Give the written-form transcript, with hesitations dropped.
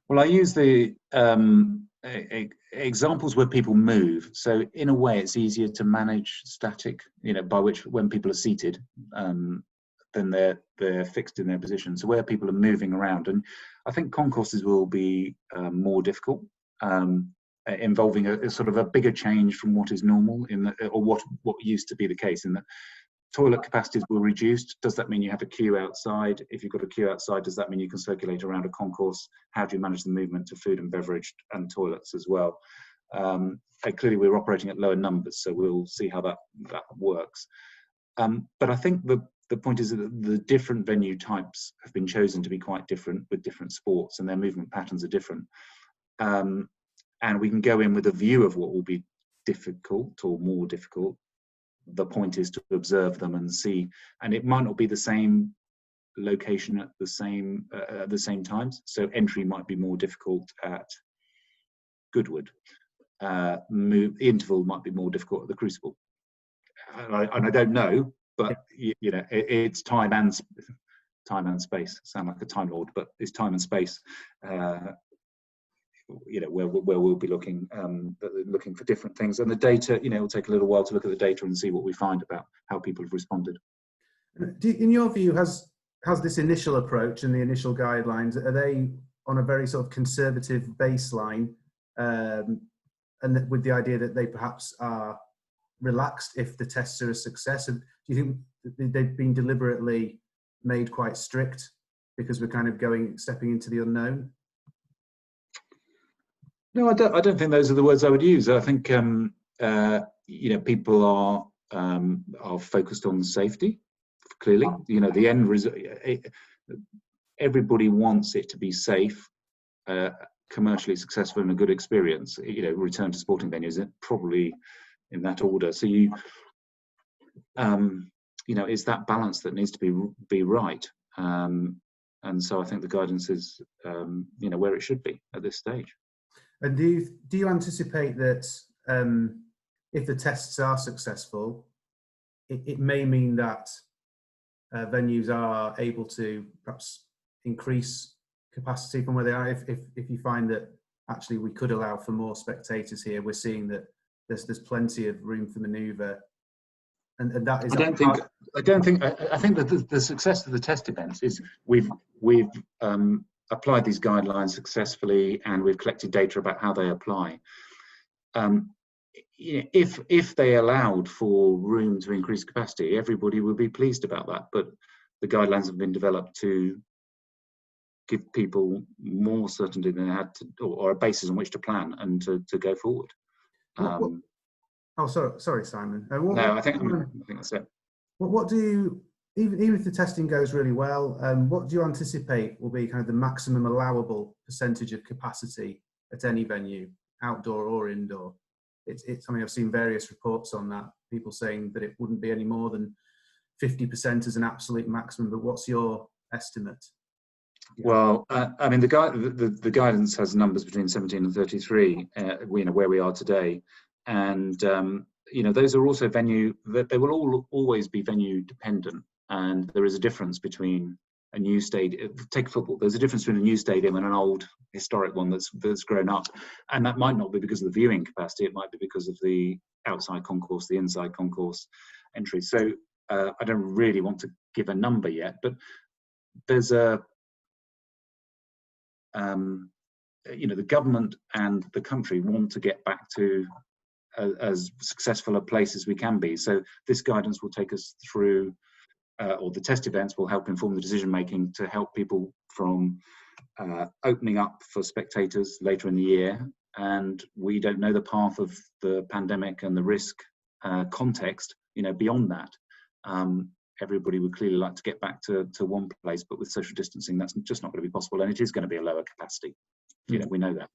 Well, I use the examples where people move. So in a way, it's easier to manage static, by which when people are seated, then they're fixed in their position. So where people are moving around, and I think concourses will be more difficult, involving a sort of a bigger change from what is normal or what used to be the case in that toilet capacities will reduce. Does that mean you have a queue outside? If you've got a queue outside, does that mean you can circulate around a concourse? How do you manage the movement to food and beverage and toilets as well? And clearly, we're operating at lower numbers, so we'll see how that works. But I think the point is that the different venue types have been chosen to be quite different with different sports, and their movement patterns are different. And we can go in with a view of what will be difficult or more difficult. The point is to observe them and see, and it might not be the same location at the same times. So entry might be more difficult at Goodwood. Interval might be more difficult at the Crucible. And I don't know, but it's time and space. Sound like a Time Lord, but it's time and space. Where we'll be looking for different things, and the data. It'll take a little while to look at the data and see what we find about how people have responded. In your view, has this initial approach and the initial guidelines, are they on a very sort of conservative baseline, and with the idea that they perhaps are relaxed if the tests are a success? And do you think they've been deliberately made quite strict because we're kind of stepping into the unknown? No, I don't think those are the words I would use. I think people are focused on safety. Clearly, the end result. Everybody wants it to be safe, commercially successful, and a good experience. Return to sporting venues, probably in that order. So it's that balance that needs to be right. And so I think the guidance is, where it should be at this stage. And do you anticipate that if the tests are successful, it may mean that venues are able to perhaps increase capacity from where they are? If you find that actually we could allow for more spectators here, we're seeing that there's plenty of room for manoeuvre, and that is. I think that the success of the test events is we've applied these guidelines successfully, and we've collected data about how they apply. If they allowed for room to increase capacity, everybody would be pleased about that. But the guidelines have been developed to give people more certainty than they had to, or a basis on which to plan and to go forward. Sorry, Simon. I think that's it. What do you? Even if the testing goes really well, what do you anticipate will be kind of the maximum allowable percentage of capacity at any venue, outdoor or indoor? I mean, I've seen various reports on that, people saying that it wouldn't be any more than 50% as an absolute maximum, but what's your estimate? Well, I mean, the guidance has numbers between 17 and 33, where we are today. And, those are also they will always be venue dependent. And there is a difference between a new stadium. Take football. There's a difference between a new stadium and an old historic one that's grown up, and that might not be because of the viewing capacity. It might be because of the outside concourse, the inside concourse entry. So I don't really want to give a number yet, but there's the government and the country want to get back to as successful a place as we can be. So this guidance will take us through. Or the test events will help inform the decision making to help people from opening up for spectators later in the year. And we don't know the path of the pandemic and the risk context, beyond that. Everybody would clearly like to get back to one place, but with social distancing, that's just not going to be possible. And it is going to be a lower capacity. We know that.